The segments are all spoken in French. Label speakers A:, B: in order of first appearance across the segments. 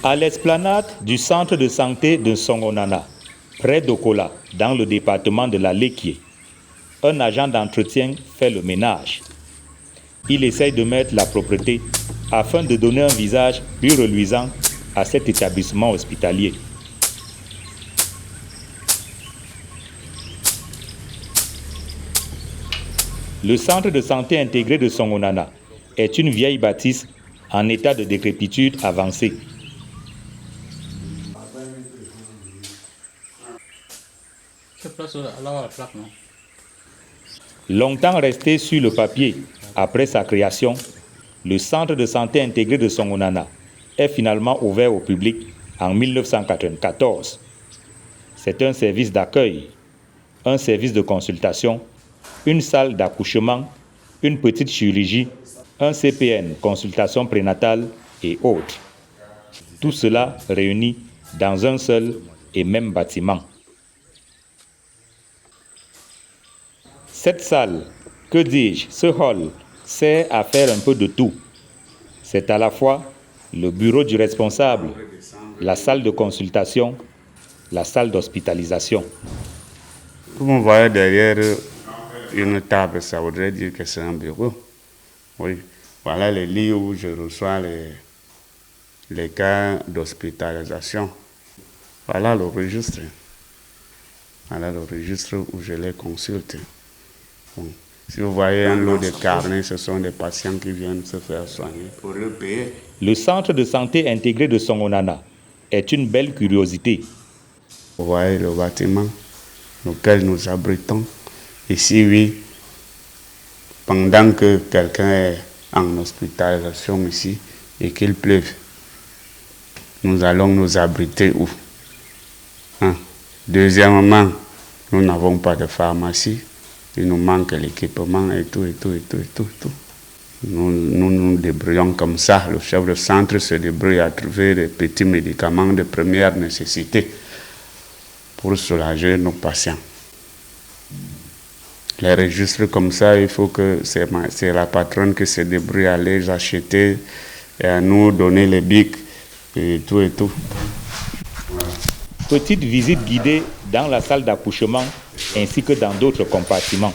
A: À l'esplanade du centre de santé de Songonana, près d'Okola, dans le département de la Léquié, un agent d'entretien fait le ménage. Il essaye de mettre la propreté afin de donner un visage plus reluisant à cet établissement hospitalier. Le centre de santé intégré de Songonana est une vieille bâtisse en état de décrépitude avancée. Longtemps resté sur le papier après sa création, le centre de santé intégré de Songonana est finalement ouvert au public en 1994. C'est un service d'accueil, un service de consultation, une salle d'accouchement, une petite chirurgie, un CPN, consultation prénatale et autres. Tout cela réuni dans un seul et même bâtiment. Cette salle, que dis-je, ce hall, sert à faire un peu de tout. C'est à la fois le bureau du responsable, la salle de consultation, la salle d'hospitalisation.
B: Comme on voit derrière une table, ça voudrait dire que c'est un bureau. Oui, voilà les lits où je reçois les cas d'hospitalisation. Voilà le registre. Voilà le registre où je les consulte. Bon. Si vous voyez un lot de carnets, ce sont des patients qui viennent se faire soigner pour le payer.
A: Le centre de santé intégré de Songonana est une belle curiosité.
B: Vous voyez le bâtiment auquel nous abritons. Ici, oui, pendant que quelqu'un est en hospitalisation ici et qu'il pleuve, nous allons nous abriter où? Deuxièmement, nous n'avons pas de pharmacie. Il nous manque l'équipement et tout. Nous nous débrouillons comme ça. Le chef de centre se débrouille à trouver des petits médicaments de première nécessité pour soulager nos patients. Les registres comme ça, il faut que c'est la patronne qui se débrouille à les acheter et à nous donner les bics et tout.
A: Voilà. Petite visite guidée dans la salle d'accouchement ainsi que dans d'autres compartiments.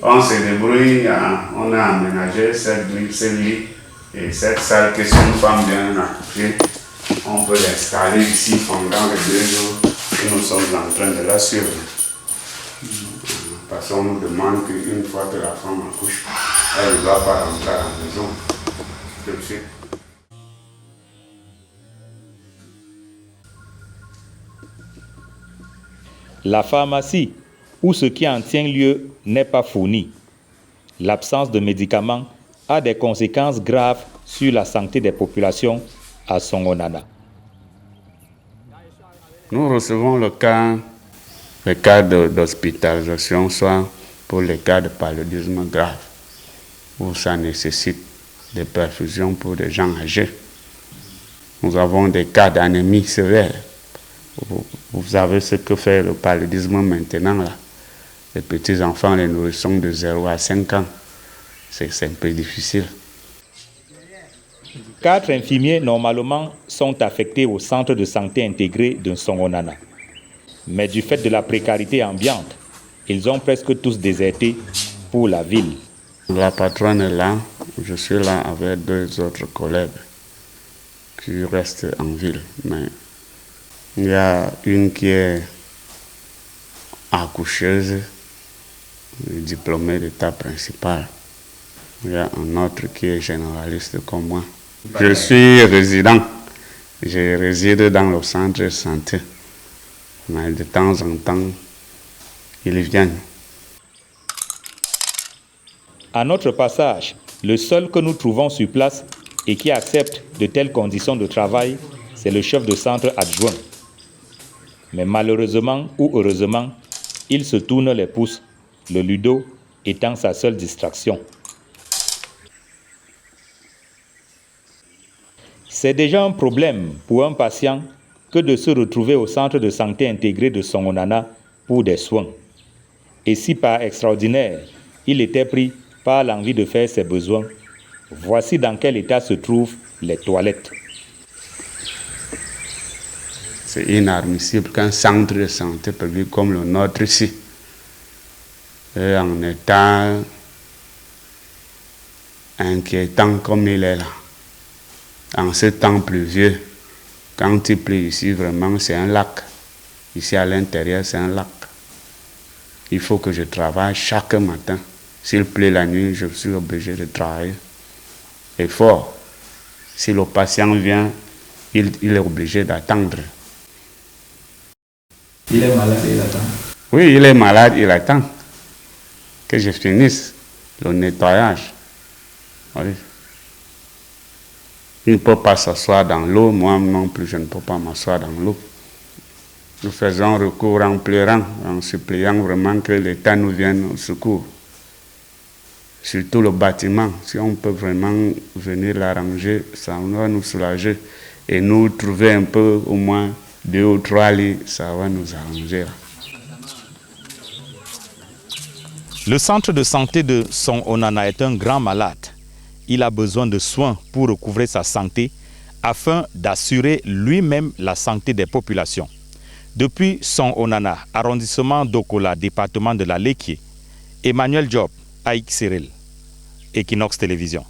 B: On se débrouille, on a aménagé cette lit et cette salle que si une femme vient accoucher, on peut l'installer ici pendant les 2 jours que nous sommes en train de la suivre. Parce qu'on nous demande qu'une fois que la femme accouche, elle ne va pas rentrer à la maison tout de suite.
A: La pharmacie, où ce qui en tient lieu n'est pas fourni. L'absence de médicaments a des conséquences graves sur la santé des populations à Songonana.
B: Nous recevons le cas d'hospitalisation, soit pour les cas de paludisme grave, où ça nécessite des perfusions pour des gens âgés. Nous avons des cas d'anémie sévère. Vous savez ce que fait le paludisme maintenant là. Les petits enfants, les nourrissons de 0 à 5 ans. C'est un peu difficile.
A: 4 infirmiers normalement sont affectés au centre de santé intégré de Songonana. Mais du fait de la précarité ambiante, ils ont presque tous déserté pour la ville.
B: La patronne est là, je suis là avec 2 autres collègues qui restent en ville. Mais il y a une qui est accoucheuse, diplômée d'état principal. Il y a un autre qui est généraliste comme moi. Je suis résident. Je réside dans le centre de santé. Mais de temps en temps, ils viennent.
A: À notre passage, le seul que nous trouvons sur place et qui accepte de telles conditions de travail, c'est le chef de centre adjoint. Mais malheureusement ou heureusement, il se tourne les pouces, le ludo étant sa seule distraction. C'est déjà un problème pour un patient que de se retrouver au centre de santé intégré de Songonana pour des soins. Et si par extraordinaire, il était pris par l'envie de faire ses besoins, voici dans quel état se trouvent les toilettes.
B: C'est inadmissible qu'un centre de santé public comme le nôtre ici, en état inquiétant comme il est là, en ce temps pluvieux, quand il pleut ici, vraiment c'est un lac. Ici à l'intérieur, c'est un lac. Il faut que je travaille chaque matin. S'il pleut la nuit, je suis obligé de travailler. Et fort. Si le patient vient, il est obligé d'attendre.
C: Il est malade, il attend.
B: Oui, il est malade, il attend que je finisse le nettoyage. Oui. Il ne peut pas s'asseoir dans l'eau, moi non plus, je ne peux pas m'asseoir dans l'eau. Nous faisons recours en pleurant, en suppliant vraiment que l'État nous vienne au secours. Surtout le bâtiment, si on peut vraiment venir l'arranger, ça va nous soulager. Et nous trouver un peu, au moins 2 ou 3 lits, ça va nous arranger.
A: Le centre de santé de Son Onana est un grand malade. Il a besoin de soins pour recouvrer sa santé afin d'assurer lui-même la santé des populations. Depuis Son Onana, arrondissement d'Okola, département de la Léquié, Emmanuel Job, Aïk Cyril, Equinox Télévision.